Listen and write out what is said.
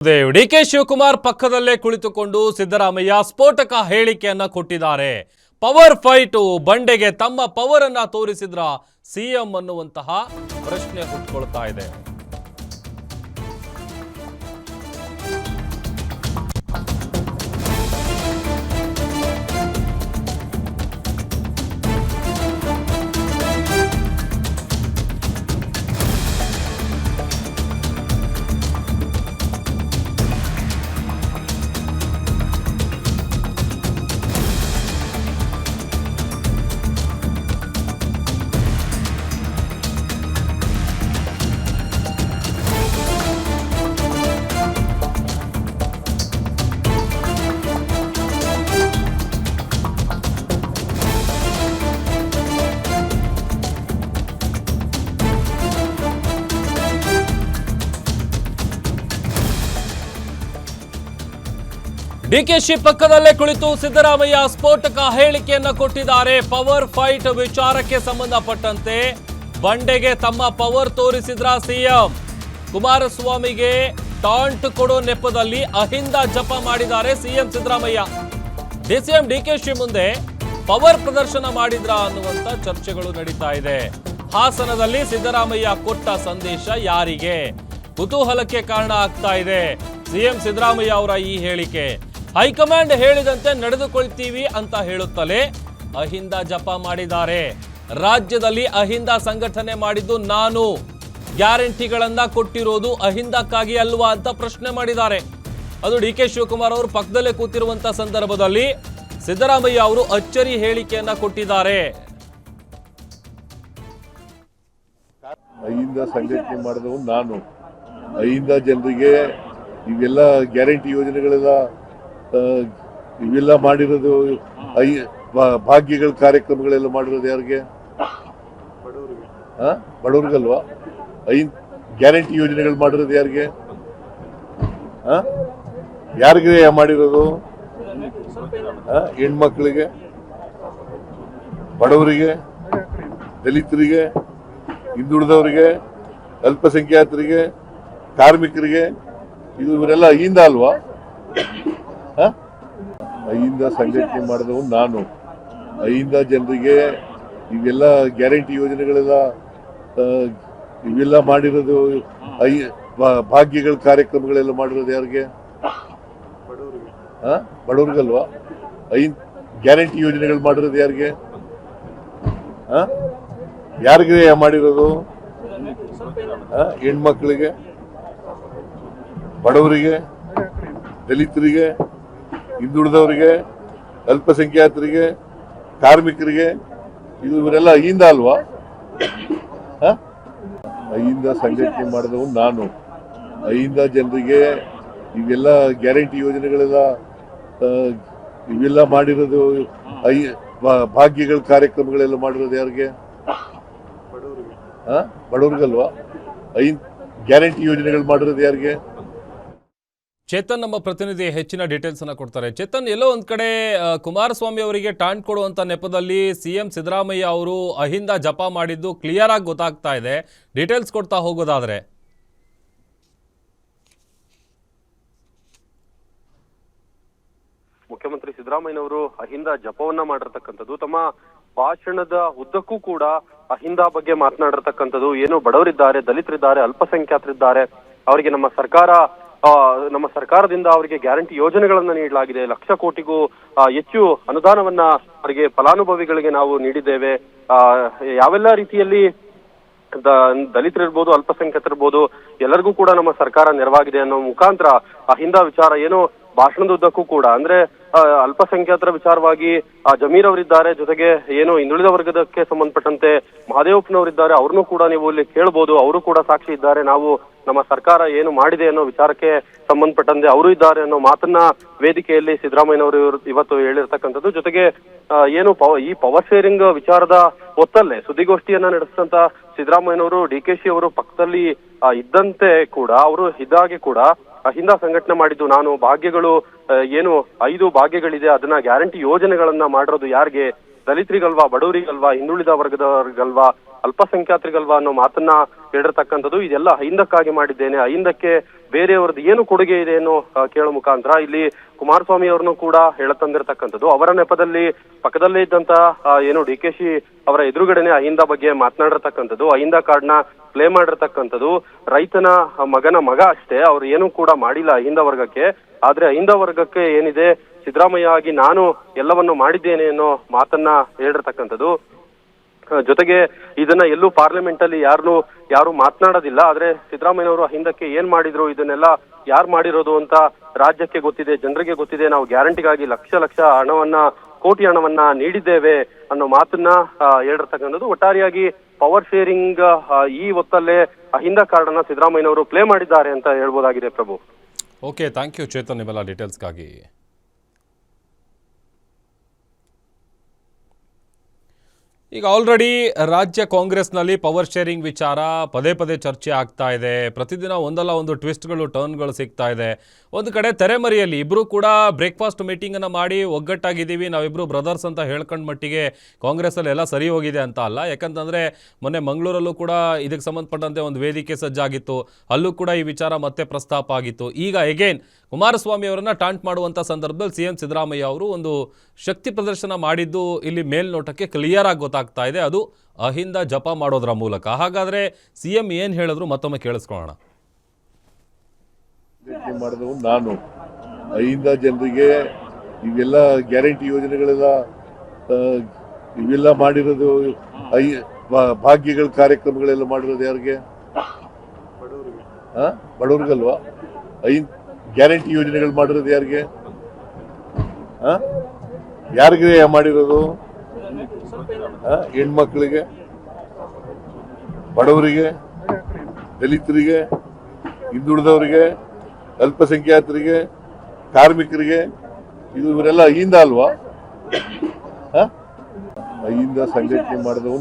DK Shivakumar ಪಕ್ಕದಲ್ಲೇ ಕುಳಿತುಕೊಂಡು ಸಿದ್ದರಾಮಯ್ಯ ಸ್ಫೋಟಕ ಹೇಳಿಕೆಯನ್ನ ಕೊಟ್ಟಿದ್ದಾರೆ. ಪವರ್ ಫೈಟ್ ಬಂಡೆಗೆ ತಮ್ಮ ಪವರ್ ಅನ್ನ ತೋರಿಸಿದ್ರ ಸಿಎಂ ಅನ್ನುವಂತಹ ಪ್ರಶ್ನೆ ಹುಟ್ಟುಕೊಳ್ತಾ ಇದೆ. ಡಿಕೆಶಿ ಪಕ್ಕದಲ್ಲೇ ಕುಳಿತು ಸಿದ್ದರಾಮಯ್ಯ ಸ್ಫೋಟಕ ಹೇಳಿಕೆಯನ್ನ ಕೊಟ್ಟಿದ್ದಾರೆ. ಪವರ್ ಫೈಟ್ ವಿಚಾರಕ್ಕೆ ಸಂಬಂಧಪಟ್ಟಂತೆ ಬಂಡೆಗೆ ತಮ್ಮ ಪವರ್ ತೋರಿಸಿದ್ರ ಸಿಎಂ. ಕುಮಾರಸ್ವಾಮಿಗೆ ಟಾಂಟ್ ಕೊಡೋ ನೆಪದಲ್ಲಿ ಅಹಿಂದ ಜಪ ಮಾಡಿದ್ದಾರೆ ಸಿಎಂ ಸಿದ್ದರಾಮಯ್ಯ. ಡಿಸಿಎಂ ಡಿಕೆಶಿ ಮುಂದೆ ಪವರ್ ಪ್ರದರ್ಶನ ಮಾಡಿದ್ರ ಅನ್ನುವಂತ ಚರ್ಚೆಗಳು ನಡೀತಾ ಇದೆ. ಹಾಸನದಲ್ಲಿ ಸಿದ್ದರಾಮಯ್ಯ ಕೊಟ್ಟ ಸಂದೇಶ ಯಾರಿಗೆ? ಕುತೂಹಲಕ್ಕೆ ಕಾರಣ ಆಗ್ತಾ ಇದೆ ಸಿಎಂ ಸಿದ್ದರಾಮಯ್ಯ ಅವರ ಈ ಹೇಳಿಕೆ. ಹೈಕಮಾಂಡ್ ಹೇಳಿದಂತೆ ನಡೆದುಕೊಳ್ತೀವಿ ಅಂತ ಹೇಳುತ್ತಲೇ ಅಹಿಂದ ಜಪ ಮಾಡಿದ್ದಾರೆ. ರಾಜ್ಯದಲ್ಲಿ ಅಹಿಂದ ಸಂಘಟನೆ ಮಾಡಿದ್ದು ನಾನು, ಗ್ಯಾರಂಟಿಗಳನ್ನ ಕೊಟ್ಟಿರೋದು ಅಹಿಂದಕ್ಕಾಗಿ ಅಲ್ವಾ ಅಂತ ಪ್ರಶ್ನೆ ಮಾಡಿದ್ದಾರೆ. ಅದು ಡಿಕೆ ಶಿವಕುಮಾರ್ ಅವರು ಪಕ್ಕದಲ್ಲೇ ಕೂತಿರುವಂತ ಸಂದರ್ಭದಲ್ಲಿ ಸಿದ್ದರಾಮಯ್ಯ ಅವರು ಅಚ್ಚರಿ ಹೇಳಿಕೆಯನ್ನ ಕೊಟ್ಟಿದ್ದಾರೆ. ಅಹಿಂದ ಸಂಘಟನೆ ಮಾಡಿದವು ನಾನು, ಅಹಿಂದ ಜನರಿಗೆ ಇವೆಲ್ಲ ಗ್ಯಾರಂಟಿ ಯೋಜನೆಗಳೆಲ್ಲ ಇವೆಲ್ಲ ಮಾಡಿರೋದು ಭಾಗ್ಯಗಳ ಕಾರ್ಯಕ್ರಮಗಳೆಲ್ಲ ಮಾಡಿರೋದು ಯಾರಿಗೆ? ಬಡವ್ರಿಗಲ್ವಾ? ಗ್ಯಾರಂಟಿ ಯೋಜನೆಗಳು ಮಾಡಿರೋದು ಯಾರಿಗೆ? ಯಾರಿಗೆ ಮಾಡಿರೋದು? ಹೆಣ್ಮಕ್ಳಿಗೆ, ಬಡವರಿಗೆ, ದಲಿತರಿಗೆ, ಹಿಂದುಳಿದವರಿಗೆ, ಅಲ್ಪಸಂಖ್ಯಾತರಿಗೆ, ಕಾರ್ಮಿಕರಿಗೆ, ಇದು ಇವರೆಲ್ಲ ಅಹಿಂದ ಅಲ್ವಾ? ಅಹಿಂದ ಸಂಘಟನೆ ಮಾಡಿದವು ನಾನು, ಅಹಿಂದ ಜನರಿಗೆ ಇವೆಲ್ಲ ಗ್ಯಾರಂಟಿ ಯೋಜನೆಗಳೆಲ್ಲ ಇವೆಲ್ಲ ಮಾಡಿರೋದು ಭಾಗ್ಯಗಳ ಕಾರ್ಯಕ್ರಮಗಳೆಲ್ಲ ಮಾಡಿರೋದು ಯಾರಿಗೆ? ಬಡವ್ರಿಗಲ್ವಾ? ಗ್ಯಾರಂಟಿ ಯೋಜನೆಗಳು ಮಾಡಿರೋದು ಯಾರಿಗೆ? ಯಾರಿಗೆ ಮಾಡಿರೋದು? ಹೆಣ್ಮಕ್ಳಿಗೆ, ಬಡವರಿಗೆ, ದಲಿತರಿಗೆ, ಹಿಂದುಳಿದವರಿಗೆ, ಅಲ್ಪಸಂಖ್ಯಾತರಿಗೆ, ಕಾರ್ಮಿಕರಿಗೆ, ಇದು ಇವರೆಲ್ಲ ಅಹಿಂದ ಅಲ್ವಾ? ಅಹಿಂದ ಸಂಘಟನೆ ಮಾಡಿದವು ನಾನು, ಅಹಿಂದ ಜನರಿಗೆ ಇವೆಲ್ಲ ಗ್ಯಾರಂಟಿ ಯೋಜನೆಗಳೆಲ್ಲ ಇವೆಲ್ಲ ಮಾಡಿರೋದು ಭಾಗ್ಯಗಳ ಕಾರ್ಯಕ್ರಮಗಳೆಲ್ಲ ಮಾಡಿರೋದು ಯಾರಿಗೆ? ಬಡವ್ರಿಗಲ್ವಾ? ಗ್ಯಾರಂಟಿ ಯೋಜನೆಗಳು ಮಾಡಿರೋದು ಯಾರಿಗೆ? ಚೇತನ್ ನಮ್ಮ ಪ್ರತಿನಿಧಿ ಹೆಚ್ಚಿನ ಡೀಟೇಲ್ಸ್ ಅನ್ನ ಕೊಡ್ತಾರೆ. ಚೇತನ್, ಎಲ್ಲೋ ಒಂದ್ ಕಡೆ ಕುಮಾರಸ್ವಾಮಿ ಅವರಿಗೆ ಟಾಂಟ್ ಕೊಡುವಂತ ನೆಪದಲ್ಲಿ ಸಿಎಂ ಸಿದ್ದರಾಮಯ್ಯ ಅವರು ಅಹಿಂದ ಜಪ ಮಾಡಿದ್ದು ಕ್ಲಿಯರ್ ಆಗಿ ಗೊತ್ತಾಗ್ತಾ ಇದೆ. ಡೀಟೇಲ್ಸ್ ಕೊಡ್ತಾ ಹೋಗೋದಾದ್ರೆ ಮುಖ್ಯಮಂತ್ರಿ ಸಿದ್ದರಾಮಯ್ಯನವರು ಅಹಿಂದ ಜಪವನ್ನ ಮಾಡಿರ್ತಕ್ಕಂಥದ್ದು, ತಮ್ಮ ಭಾಷಣದ ಉದ್ದಕ್ಕೂ ಕೂಡ ಅಹಿಂದ ಬಗ್ಗೆ ಮಾತನಾಡಿರ್ತಕ್ಕಂಥದ್ದು. ಏನು ಬಡವರಿದ್ದಾರೆ, ದಲಿತರಿದ್ದಾರೆ, ಅಲ್ಪಸಂಖ್ಯಾತರಿದ್ದಾರೆ, ಅವರಿಗೆ ನಮ್ಮ ಸರ್ಕಾರದಿಂದ ಅವರಿಗೆ ಗ್ಯಾರಂಟಿ ಯೋಜನೆಗಳನ್ನ ನೀಡಲಾಗಿದೆ. 1,00,000 ಕೋಟಿಗೂ ಹೆಚ್ಚು ಅನುದಾನವನ್ನ ಅವರಿಗೆ ಫಲಾನುಭವಿಗಳಿಗೆ ನಾವು ನೀಡಿದ್ದೇವೆ. ಯಾವೆಲ್ಲ ರೀತಿಯಲ್ಲಿ ದಲಿತರಿರ್ಬೋದು, ಅಲ್ಪಸಂಖ್ಯಾತರಿರ್ಬೋದು, ಎಲ್ಲರಿಗೂ ಕೂಡ ನಮ್ಮ ಸರ್ಕಾರ ನೆರವಾಗಿದೆ ಅನ್ನೋ ಮುಖಾಂತರ ಅಹಿಂದ ವಿಚಾರ ಏನು ಭಾಷಣದ ಉದ್ದಕ್ಕೂ ಕೂಡ, ಅಂದ್ರೆ ಅಲ್ಪಸಂಖ್ಯಾತರ ವಿಚಾರವಾಗಿ ಜಮೀರ್ ಅವರಿದ್ದಾರೆ, ಜೊತೆಗೆ ಏನು ಹಿಂದುಳಿದ ವರ್ಗದಕ್ಕೆ ಸಂಬಂಧಪಟ್ಟಂತೆ ಮಹದೇವಪ್ಪನವರಿದ್ದಾರೆ, ಅವ್ರನ್ನೂ ಕೂಡ ನೀವು ಇಲ್ಲಿ ಕೇಳ್ಬೋದು. ಅವರು ಕೂಡ ಸಾಕ್ಷಿ ಇದ್ದಾರೆ. ನಾವು ನಮ್ಮ ಸರ್ಕಾರ ಏನು ಮಾಡಿದೆ ಅನ್ನೋ ವಿಚಾರಕ್ಕೆ ಸಂಬಂಧಪಟ್ಟಂತೆ ಅವರು ಇದ್ದಾರೆ ಅನ್ನೋ ಮಾತನ್ನ ವೇದಿಕೆಯಲ್ಲಿ ಸಿದ್ದರಾಮಯ್ಯನವರು ಇವತ್ತು ಹೇಳಿರ್ತಕ್ಕಂಥದ್ದು. ಜೊತೆಗೆ ಏನು ಈ ಪವರ್ ಶೇರಿಂಗ್ ವಿಚಾರದ ಹೊತ್ತಲ್ಲೇ ಸುದ್ದಿಗೋಷ್ಠಿಯನ್ನ ನಡೆಸಿದಂತ ಸಿದ್ದರಾಮಯ್ಯನವರು ಡಿಕೆಶಿ ಅವರು ಪಕ್ಕದಲ್ಲಿ ಇದ್ದಂತೆ ಕೂಡ ಅವರು ಇದ್ದಾಗೆ ಕೂಡ ಅಹಿಂದ ಸಂಘಟನೆ ಮಾಡಿದ್ದು ನಾನು, ಭಾಗ್ಯಗಳು ಏನು 5 ಭಾಗ್ಯಗಳಿದೆ ಅದನ್ನ ಗ್ಯಾರಂಟಿ ಯೋಜನೆಗಳನ್ನ ಮಾಡಿರೋದು ಯಾರಿಗೆ? ದಲಿತರಿಗಲ್ವಾ, ಬಡವರಿಗಲ್ವಾ, ಹಿಂದುಳಿದ ವರ್ಗದವರಿಗಲ್ವಾ, ಅಲ್ಪಸಂಖ್ಯಾತರಿಗಲ್ವಾ ಅನ್ನೋ ಮಾತನ್ನ ಹೇಳಿರ್ತಕ್ಕಂಥದ್ದು. ಇದೆಲ್ಲ ಅಹಿಂದಕ್ಕಾಗಿ ಮಾಡಿದ್ದೇನೆ, ಅಹಿಂದಕ್ಕೆ ಬೇರೆಯವ್ರದ್ದು ಏನು ಕೊಡುಗೆ ಇದೆ ಅನ್ನೋ ಕೇಳೋ ಮುಖಾಂತರ ಇಲ್ಲಿ ಕುಮಾರಸ್ವಾಮಿ ಅವ್ರನ್ನು ಕೂಡ ಹೇಳತಂದಿರ್ತಕ್ಕಂಥದ್ದು. ಅವರ ನೆಪದಲ್ಲಿ ಪಕ್ಕದಲ್ಲೇ ಇದ್ದಂತ ಏನು DK ಶಿ ಅವರ ಎದುರುಗಡೆನೆ ಅಹಿಂದ ಬಗ್ಗೆ ಮಾತನಾಡಿರ್ತಕ್ಕಂಥದ್ದು, ಅಹಿಂದ ಕಾರ್ಡ್ನ ಪ್ಲೇ ಮಾಡಿರ್ತಕ್ಕಂಥದ್ದು. ರೈತನ ಮಗನ ಮಗ ಅಷ್ಟೇ, ಅವ್ರು ಏನು ಕೂಡ ಮಾಡಿಲ್ಲ ಅಹಿಂದ ವರ್ಗಕ್ಕೆ. ಆದ್ರೆ ಅಹಿಂದ ವರ್ಗಕ್ಕೆ ಏನಿದೆ, ಸಿದ್ದರಾಮಯ್ಯ ಆಗಿ ನಾನು ಎಲ್ಲವನ್ನು ಮಾಡಿದ್ದೇನೆ ಅನ್ನೋ ಮಾತನ್ನ ಹೇಳಿರ್ತಕ್ಕಂಥದ್ದು. ಜೊತೆಗೆ ಇದನ್ನ ಎಲ್ಲೂ ಪಾರ್ಲಿಮೆಂಟ್ ಅಲ್ಲಿ ಯಾರು ಮಾತನಾಡೋದಿಲ್ಲ. ಆದ್ರೆ ಸಿದ್ದರಾಮಯ್ಯನವರು ಹಿಂದಕ್ಕೆ ಏನ್ ಮಾಡಿದ್ರು, ಇದನ್ನೆಲ್ಲ ಯಾರು ಮಾಡಿರೋದು ಅಂತ ರಾಜ್ಯಕ್ಕೆ ಗೊತ್ತಿದೆ, ಜನರಿಗೆ ಗೊತ್ತಿದೆ. ನಾವು ಗ್ಯಾರಂಟಿಗಾಗಿ ಲಕ್ಷ ಕೋಟಿ ಹಣವನ್ನ ನೀಡಿದ್ದೇವೆ ಅನ್ನೋ ಮಾತನ್ನ ಹೇಳಿರ್ತಕ್ಕಂಥದ್ದು. ಒಟ್ಟಾರೆಯಾಗಿ ಪವರ್ ಶೇರಿಂಗ್ ಈ ಹೊತ್ತಲ್ಲೇ ಅಹಿಂದ ಕಾರ್ಡ್ ಅನ್ನ ಸಿದ್ದರಾಮಯ್ಯನವರು ಪ್ಲೇ ಮಾಡಿದ್ದಾರೆ ಅಂತ ಹೇಳ್ಬೋದಾಗಿದೆ ಪ್ರಭು. ಓಕೆ, ಥ್ಯಾಂಕ್ ಯು ಚೇತನ್ ನಿಮ್ಮೆಲ್ಲ ಡೀಟೇಲ್ಸ್ಗಾಗಿ. ಈಗ ಆಲ್ರೆಡಿ ರಾಜ್ಯ ಕಾಂಗ್ರೆಸ್ನಲ್ಲಿ ಪವರ್ ಶೇರಿಂಗ್ ವಿಚಾರ ಪದೇ ಪದೇ ಚರ್ಚೆ ಆಗ್ತಾ ಇದೆ. ಪ್ರತಿದಿನ ಒಂದಲ್ಲ ಒಂದು ಟ್ವಿಸ್ಟ್ಗಳು, ಟರ್ನ್ಗಳು ಸಿಗ್ತಾ ಇದೆ. ಒಂದು ಕಡೆ ತೆರೆಮರೆಯಲ್ಲಿ ಇಬ್ಬರು ಕೂಡ ಬ್ರೇಕ್ಫಾಸ್ಟ್ ಮೀಟಿಂಗನ್ನು ಮಾಡಿ ಒಗ್ಗಟ್ಟಾಗಿದ್ದೀವಿ, ನಾವಿಬ್ಬರು ಬ್ರದರ್ಸ್ ಅಂತ ಹೇಳ್ಕೊಂಡ ಮಟ್ಟಿಗೆ ಕಾಂಗ್ರೆಸ್ಸಲ್ಲಿ ಎಲ್ಲ ಸರಿ ಹೋಗಿದೆ ಅಂತ ಅಲ್ಲ. ಯಾಕಂತಂದರೆ ಮೊನ್ನೆ ಮಂಗಳೂರಲ್ಲೂ ಕೂಡ ಇದಕ್ಕೆ ಸಂಬಂಧಪಟ್ಟಂತೆ ಒಂದು ವೇದಿಕೆ ಸಜ್ಜಾಗಿತ್ತು, ಅಲ್ಲೂ ಕೂಡ ಈ ವಿಚಾರ ಮತ್ತೆ ಪ್ರಸ್ತಾಪ ಆಗಿತ್ತು. ಈಗ ಎಗೇನ್ ಕುಮಾರಸ್ವಾಮಿ ಅವರನ್ನು ಟಾಂಟ್ ಮಾಡುವಂಥ ಸಂದರ್ಭದಲ್ಲಿ CM ಸಿದ್ದರಾಮಯ್ಯ ಅವರು ಒಂದು ಶಕ್ತಿ ಪ್ರದರ್ಶನ ಮಾಡಿದ್ದು ಇಲ್ಲಿ ಮೇಲ್ನೋಟಕ್ಕೆ ಕ್ಲಿಯರ್ ಆಗಿ ಗೊತ್ತಾಗ್ತಾ ಇದೆ. ಅದು ಅಹಿಂದ ಜಪ ಮಾಡೋದ್ರ ಮೂಲಕ. ಹಾಗಾದರೆ CM ಏನು ಹೇಳಿದ್ರು ಮತ್ತೊಮ್ಮೆ ಕೇಳಿಸ್ಕೊಳ್ಳೋಣ. ಮಾಡಿದವು ನಾನು ಅಹಿಂದ ಜನರಿಗೆ ಇವೆಲ್ಲ ಗ್ಯಾರಂಟಿ ಯೋಜನೆಗಳೆಲ್ಲ ಇವೆಲ್ಲ ಮಾಡಿರೋದು ಭಾಗ್ಯಗಳ ಕಾರ್ಯಕ್ರಮಗಳೆಲ್ಲ ಮಾಡಿರೋದು ಯಾರಿಗೆ? ಬಡವ್ರಿಗಲ್ವಾ? ಗ್ಯಾರಂಟಿ ಯೋಜನೆಗಳು ಮಾಡಿರೋದು ಯಾರಿಗೆ? ಯಾರಿಗೆ ಮಾಡಿರೋದು? ಹೆಣ್ಮಕ್ಳಿಗೆ, ಬಡವರಿಗೆ, ದಲಿತರಿಗೆ, ಹಿಂದುಳಿದವರಿಗೆ, ಅಲ್ಪಸಂಖ್ಯಾತರಿಗೆ, ಕಾರ್ಮಿಕರಿಗೆ, ಇವರೆಲ್ಲ ಅಹಿಂದ ಅಲ್ವಾ? ಅಹಿಂದ ಸಂಘಟನೆ ಮಾಡಿದವು